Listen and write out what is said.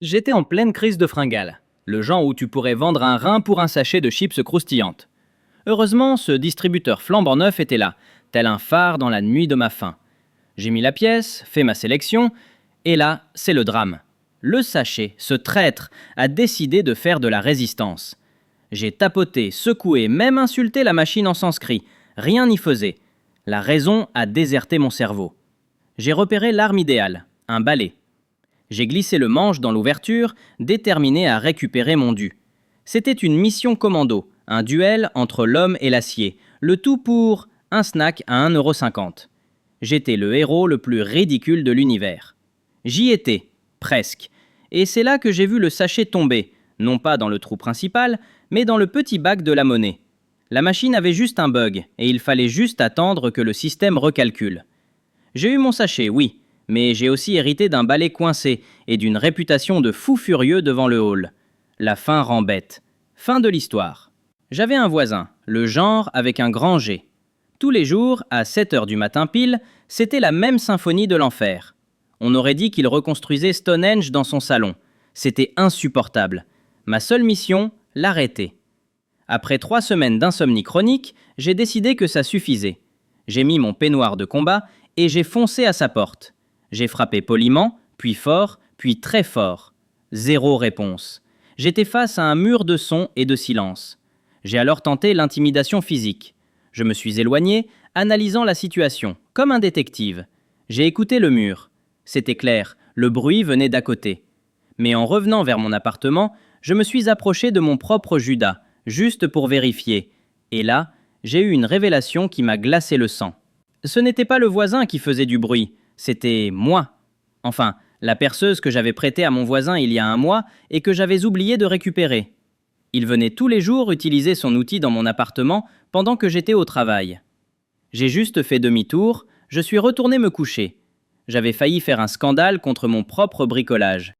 J'étais en pleine crise de fringales, le genre où tu pourrais vendre un rein pour un sachet de chips croustillantes. Heureusement, ce distributeur flambant neuf était là, tel un phare dans la nuit de ma faim. J'ai mis la pièce, fait ma sélection, et là, c'est le drame. Le sachet, ce traître, a décidé de faire de la résistance. J'ai tapoté, secoué, même insulté la machine en sanskrit. Rien n'y faisait. La raison a déserté mon cerveau. J'ai repéré l'arme idéale, un balai. J'ai glissé le manche dans l'ouverture, déterminé à récupérer mon dû. C'était une mission commando, un duel entre l'homme et l'acier, le tout pour un snack à 1,50 €. J'étais le héros le plus ridicule de l'univers. J'y étais, presque. Et c'est là que j'ai vu le sachet tomber, non pas dans le trou principal, mais dans le petit bac de la monnaie. La machine avait juste un bug, et il fallait juste attendre que le système recalcule. J'ai eu mon sachet, oui, mais j'ai aussi hérité d'un balai coincé et d'une réputation de fou furieux devant le hall. La fin rend bête. Fin de l'histoire. J'avais un voisin, le genre avec un grand G. Tous les jours, à 7 heures du matin pile, c'était la même symphonie de l'enfer. On aurait dit qu'il reconstruisait Stonehenge dans son salon. C'était insupportable. Ma seule mission, l'arrêter. Après 3 semaines d'insomnie chronique, j'ai décidé que ça suffisait. J'ai mis mon peignoir de combat et j'ai foncé à sa porte. J'ai frappé poliment, puis fort, puis très fort. Zéro réponse. J'étais face à un mur de son et de silence. J'ai alors tenté l'intimidation physique. Je me suis éloigné, analysant la situation, comme un détective. J'ai écouté le mur. C'était clair, le bruit venait d'à côté. Mais en revenant vers mon appartement, je me suis approché de mon propre Judas, juste pour vérifier. Et là, j'ai eu une révélation qui m'a glacé le sang. Ce n'était pas le voisin qui faisait du bruit, c'était moi. Enfin, la perceuse que j'avais prêtée à mon voisin il y a un mois et que j'avais oublié de récupérer. Il venait tous les jours utiliser son outil dans mon appartement pendant que j'étais au travail. J'ai juste fait demi-tour, je suis retourné me coucher. J'avais failli faire un scandale contre mon propre bricolage.